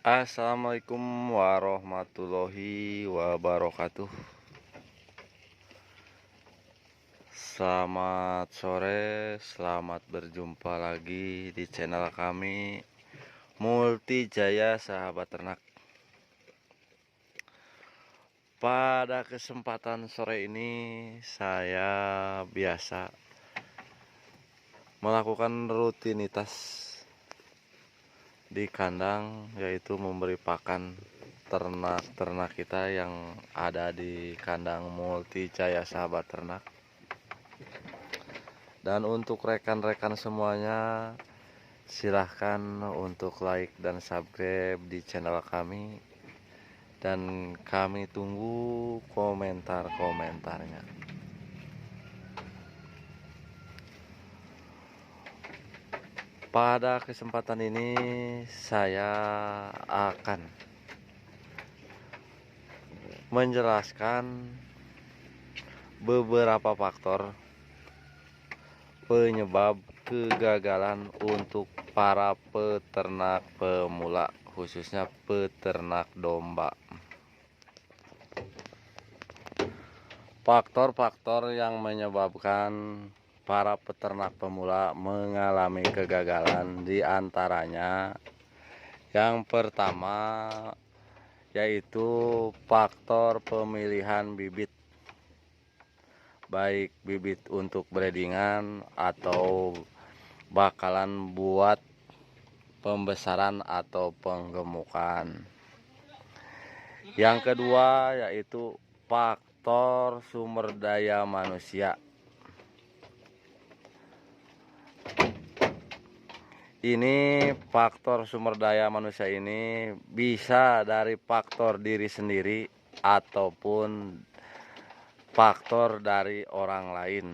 Assalamualaikum warahmatullahi wabarakatuh. Selamat sore, selamat berjumpa lagi di channel kami Multi Jaya Sahabat Ternak. Pada kesempatan sore ini saya biasa melakukan rutinitas di kandang, yaitu memberi pakan ternak-ternak kita yang ada di kandang Multi Jaya Sahabat Ternak. Dan untuk rekan-rekan semuanya, silahkan untuk like dan subscribe di channel kami, dan kami tunggu komentar-komentarnya. Pada kesempatan ini saya akan menjelaskan beberapa faktor penyebab kegagalan untuk para peternak pemula, khususnya peternak domba. Faktor-faktor yang menyebabkan para peternak pemula mengalami kegagalan diantaranya, yang pertama yaitu faktor pemilihan bibit, baik bibit untuk breedingan atau bakalan buat pembesaran atau penggemukan. Yang kedua yaitu faktor sumber daya manusia. Ini faktor sumber daya manusia ini bisa dari faktor diri sendiri ataupun faktor dari orang lain.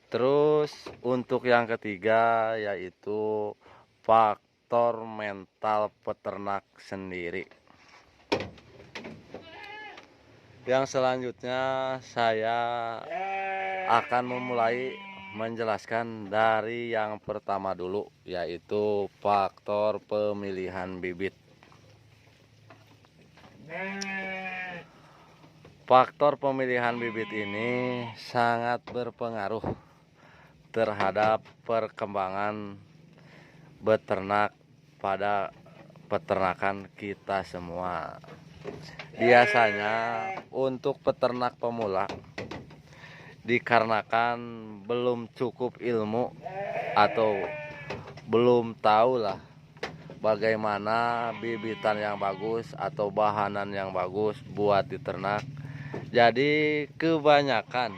Terus untuk yang ketiga yaitu faktor mental peternak sendiri. Yang selanjutnya saya akan memulai menjelaskan dari yang pertama dulu, yaitu faktor pemilihan bibit. Faktor pemilihan bibit ini sangat berpengaruh terhadap perkembangan beternak pada peternakan kita semua. Biasanya untuk peternak pemula, dikarenakan belum cukup ilmu atau belum tahu lah bagaimana bibitan yang bagus atau bahanan yang bagus buat diternak, jadi kebanyakan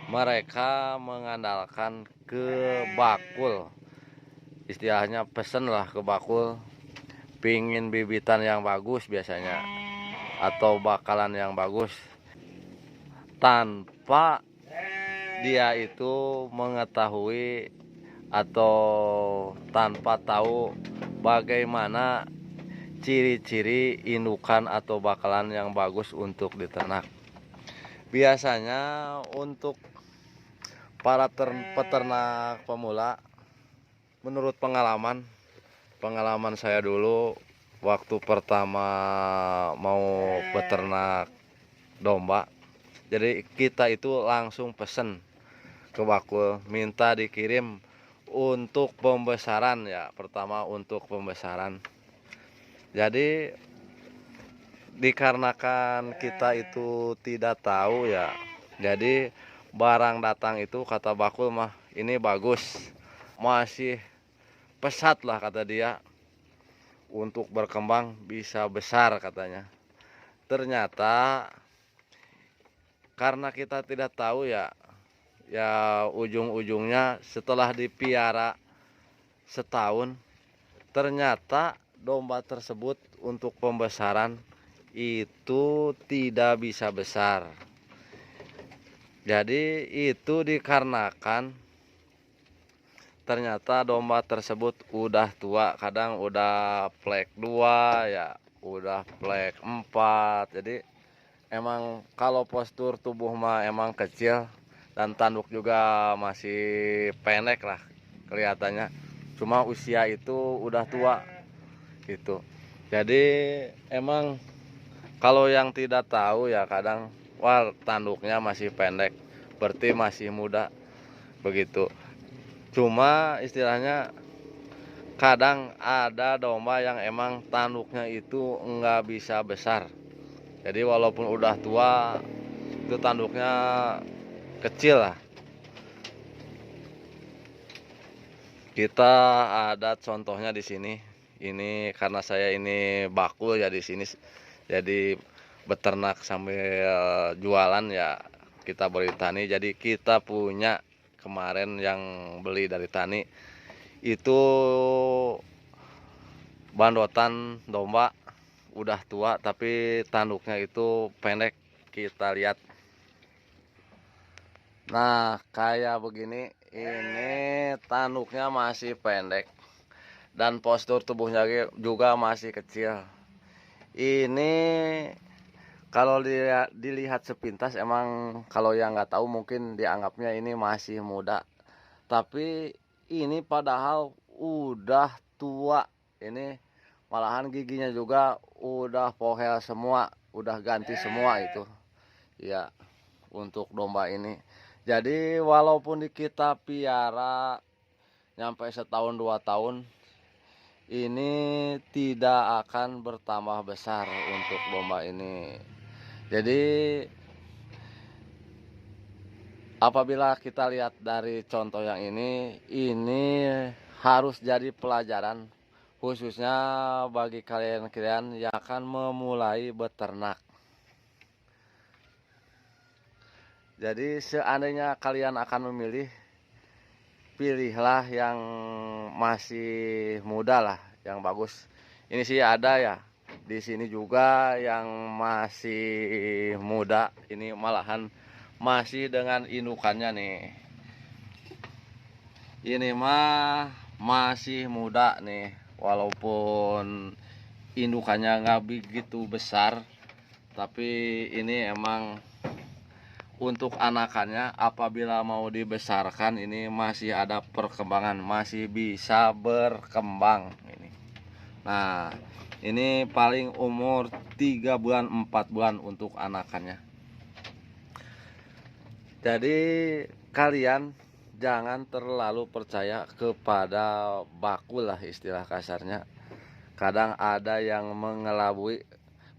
mereka mengandalkan ke bakul, istilahnya pesen lah ke bakul, pingin bibitan yang bagus biasanya atau bakalan yang bagus, tanpa dia itu mengetahui atau tanpa tahu bagaimana ciri-ciri indukan atau bakalan yang bagus untuk diternak. Biasanya untuk para peternak pemula, menurut pengalaman saya dulu waktu pertama mau beternak domba, jadi kita itu langsung pesen ke bakul, minta dikirim untuk pembesaran ya. Pertama untuk pembesaran. Jadi dikarenakan kita itu tidak tahu ya, jadi barang datang itu kata bakul mah ini bagus, masih pesat lah kata dia, untuk berkembang bisa besar katanya. Ternyata karena kita tidak tahu ya ujung-ujungnya setelah dipiara setahun, ternyata domba tersebut untuk pembesaran itu tidak bisa besar. Jadi itu dikarenakan ternyata domba tersebut udah tua, kadang udah plek 2 ya, udah plek 4. Jadi emang kalau postur tubuh mah emang kecil dan tanduk juga masih pendek lah kelihatannya. cuma usia itu udah tua gitu. Jadi emang kalau yang tidak tahu ya kadang wah tanduknya masih pendek, berarti masih muda begitu. Cuma istilahnya kadang ada domba yang emang tanduknya itu nggak bisa besar. Jadi walaupun udah tua itu tanduknya kecil lah. Kita ada contohnya di sini. Ini karena saya ini bakul ya di sini. Jadi beternak sambil jualan ya kita beli tani. Jadi kita punya kemarin yang beli dari tani itu bandotan domba udah tua tapi tanduknya itu pendek. Kita lihat. Nah, kayak begini, ini tanduknya masih pendek dan postur tubuhnya juga masih kecil. Ini kalau dilihat sepintas emang kalau yang nggak tahu mungkin dianggapnya ini masih muda. Tapi ini padahal udah tua. Ini malahan giginya juga udah pohel semua, udah ganti semua itu. Ya, untuk domba ini. Jadi walaupun kita piara nyampe setahun 2 tahun, ini tidak akan bertambah besar untuk domba ini. Jadi apabila kita lihat dari contoh yang ini harus jadi pelajaran khususnya bagi kalian-kalian yang akan memulai beternak. Jadi seandainya kalian akan memilih, pilihlah yang masih muda lah, yang bagus. Ini sih ada ya, di sini juga yang masih muda. Ini malahan masih dengan indukannya nih. Ini mah masih muda nih, walaupun indukannya nggak begitu besar, tapi ini emang untuk anakannya apabila mau dibesarkan ini masih ada perkembangan, masih bisa berkembang ini. Nah, ini paling umur 3 bulan 4 bulan untuk anakannya. Jadi kalian jangan terlalu percaya kepada bakul lah istilah kasarnya. Kadang ada yang mengelabui,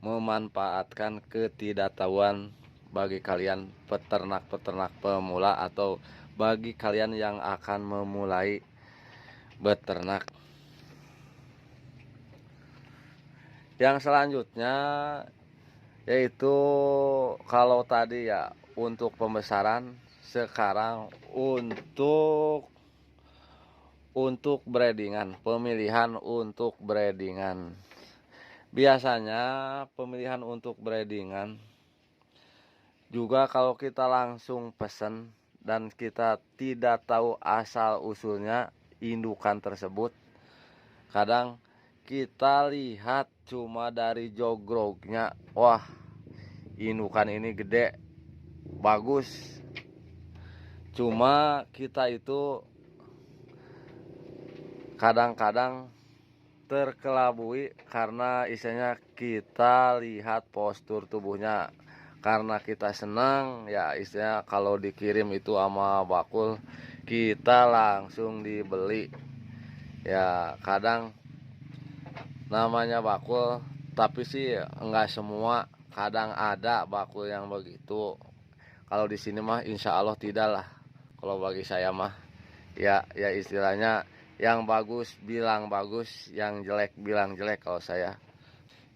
memanfaatkan ketidaktahuan bagi kalian peternak-peternak pemula atau bagi kalian yang akan memulai beternak. Yang selanjutnya yaitu kalau tadi ya untuk pembesaran, sekarang untuk breedingan, pemilihan untuk breedingan. Biasanya pemilihan untuk breedingan juga kalau kita langsung pesen dan kita tidak tahu asal usulnya indukan tersebut, kadang kita lihat cuma dari jogrognya, wah indukan ini gede, bagus. Cuma kita itu kadang-kadang terkelabui karena istilahnya kita lihat postur tubuhnya. Karena kita senang ya istilahnya kalau dikirim itu sama bakul kita langsung dibeli. Ya kadang namanya bakul tapi sih enggak semua, kadang ada bakul yang begitu. Kalau di sini mah insya Allah tidak lah. Kalau bagi saya mah ya istilahnya yang bagus bilang bagus, yang jelek bilang jelek kalau saya.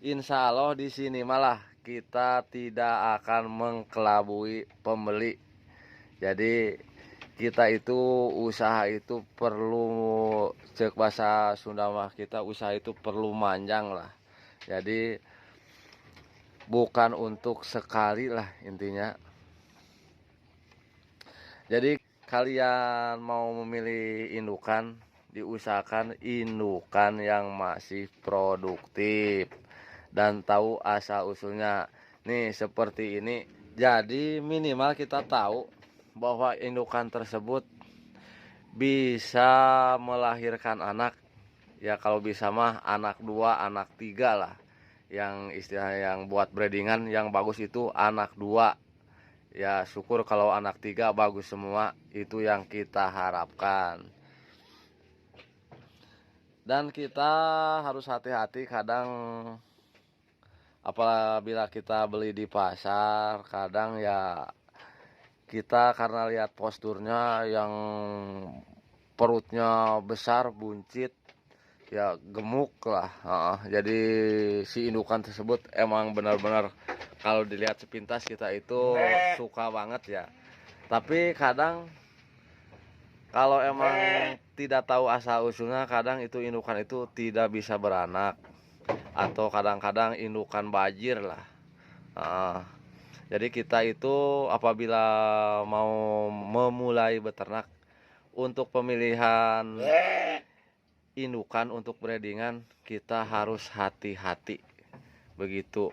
Insya Allah di sini malah kita tidak akan mengkelabui pembeli. Jadi kita itu usaha itu perlu, cek bahasa Sunda mah kita usaha itu perlu manjang lah. Jadi bukan untuk sekali lah intinya. Jadi kalian mau memilih indukan, diusahakan indukan yang masih produktif dan tahu asal usulnya. Nih seperti ini. Jadi minimal kita tahu bahwa indukan tersebut bisa melahirkan anak. Ya kalau bisa mah anak 2, anak 3 lah. Yang istilah yang buat breedingan yang bagus itu anak 2. Ya syukur kalau anak 3 bagus semua. Itu yang kita harapkan. Dan kita harus hati-hati kadang apabila kita beli di pasar, kadang ya kita karena lihat posturnya yang perutnya besar, buncit, ya gemuk lah. Jadi si indukan tersebut emang benar-benar kalau dilihat sepintas kita itu suka banget ya. Tapi kadang kalau emang tidak tahu asal usulnya, kadang itu indukan itu tidak bisa beranak atau kadang-kadang indukan bajir lah. Jadi kita itu apabila mau memulai beternak untuk pemilihan indukan untuk breedingan, kita harus hati-hati begitu.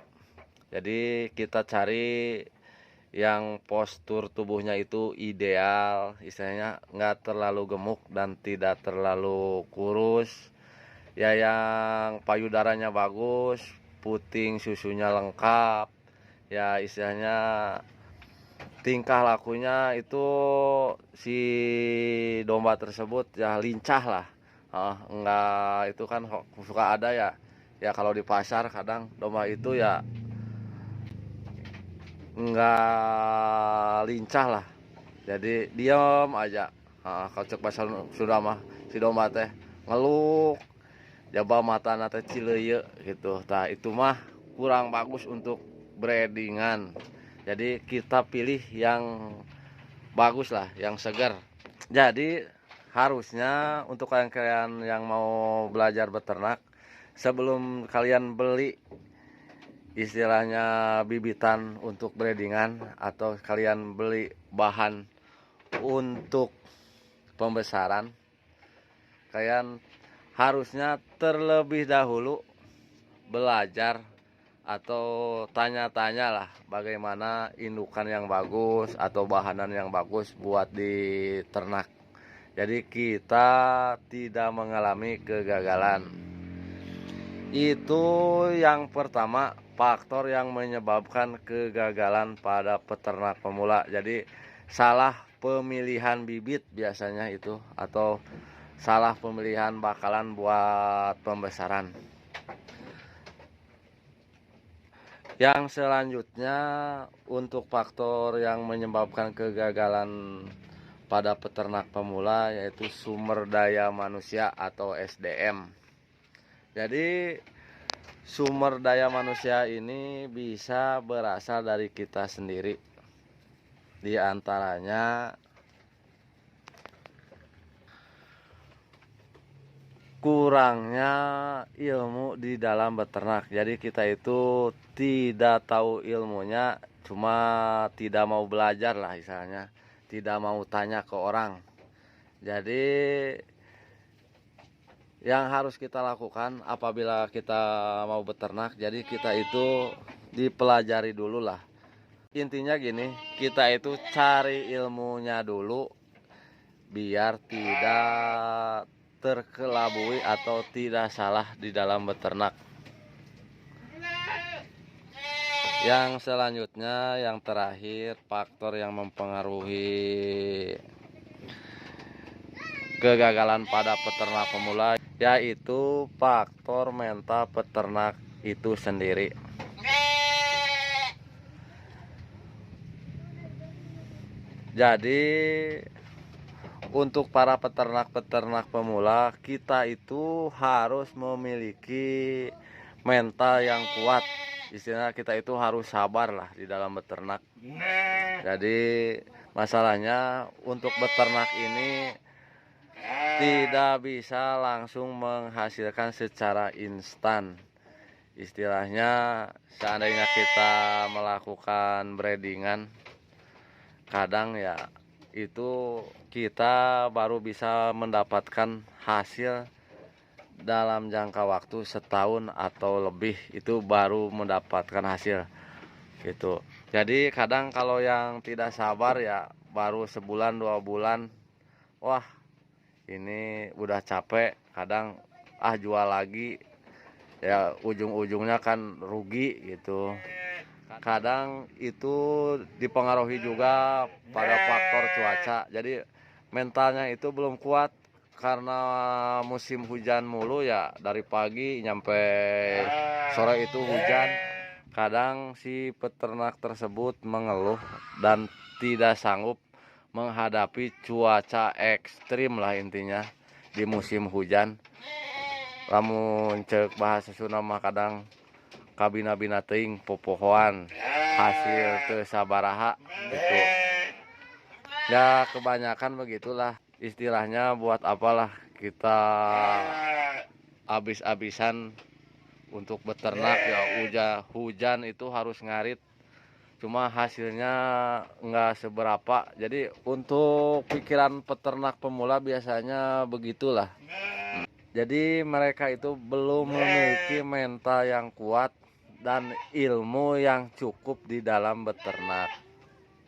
Jadi kita cari yang postur tubuhnya itu ideal, istilahnya nggak terlalu gemuk dan tidak terlalu kurus. Ya yang payudaranya bagus, puting susunya lengkap. Ya istilahnya tingkah lakunya itu si domba tersebut ya lincah lah. Enggak itu kan suka ada ya. Ya kalau di pasar kadang domba itu ya enggak lincah lah. Jadi diam aja. Kalau cek pasar sudah mah si domba teh ngeluk, jaba mata teh cileuyeuk gitu. Tah itu mah kurang bagus untuk breedingan. Jadi kita pilih yang bagus lah, yang segar. Jadi harusnya untuk kalian-kalian yang mau belajar beternak, sebelum kalian beli istilahnya bibitan untuk breedingan atau kalian beli bahan untuk pembesaran, kalian harusnya terlebih dahulu belajar atau tanya-tanya lah bagaimana indukan yang bagus atau bahanan yang bagus buat diternak. Jadi kita tidak mengalami kegagalan. Itu yang pertama, faktor yang menyebabkan kegagalan pada peternak pemula. Jadi salah pemilihan bibit biasanya itu, atau salah pemilihan bakalan buat pembesaran. Yang selanjutnya untuk faktor yang menyebabkan kegagalan pada peternak pemula yaitu sumber daya manusia atau SDM. Jadi sumber daya manusia ini bisa berasal dari kita sendiri. Di antaranya kurangnya ilmu di dalam beternak. Jadi kita itu tidak tahu ilmunya, cuma tidak mau belajar lah istilahnya, tidak mau tanya ke orang. Jadi yang harus kita lakukan apabila kita mau beternak, jadi kita itu dipelajari dulu lah. Intinya gini, kita itu cari ilmunya dulu biar tidak terkelabui atau tidak salah di dalam beternak. Yang selanjutnya, yang terakhir, faktor yang mempengaruhi kegagalan pada peternak pemula yaitu faktor mental peternak itu sendiri. Jadi untuk para peternak-peternak pemula, kita itu harus memiliki mental yang kuat. Istilahnya kita itu harus sabar lah di dalam beternak. Jadi masalahnya untuk beternak ini tidak bisa langsung menghasilkan secara instan. Istilahnya seandainya kita melakukan breedingan, kadang ya itu kita baru bisa mendapatkan hasil dalam jangka waktu setahun atau lebih, itu baru mendapatkan hasil gitu. Jadi kadang kalau yang tidak sabar ya baru sebulan 2 bulan, wah ini udah capek, kadang jual lagi, ya ujung-ujungnya kan rugi gitu. Kadang itu dipengaruhi juga pada faktor cuaca, jadi mentalnya itu belum kuat karena musim hujan mulu ya, dari pagi nyampe sore itu hujan. Kadang si peternak tersebut mengeluh dan tidak sanggup menghadapi cuaca ekstrim lah intinya di musim hujan. Lamun cek bahasa Sunda mah kadang kabina-bina teuing popohoan hasil teu sabaraha gitu. Ya kebanyakan begitulah istilahnya, buat apalah kita abis-abisan untuk beternak ya, hujan itu harus ngarit, cuma hasilnya nggak seberapa. Jadi untuk pikiran peternak pemula biasanya begitulah. Jadi mereka itu belum memiliki mental yang kuat dan ilmu yang cukup di dalam beternak.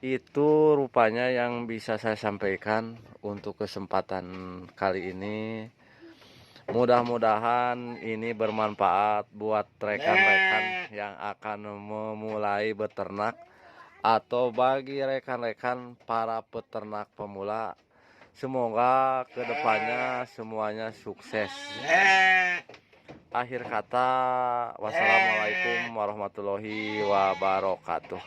Itu rupanya yang bisa saya sampaikan untuk kesempatan kali ini. Mudah-mudahan ini bermanfaat buat rekan-rekan yang akan memulai beternak atau bagi rekan-rekan para peternak pemula. Semoga kedepannya semuanya sukses. Akhir kata, wassalamualaikum warahmatullahi wabarakatuh.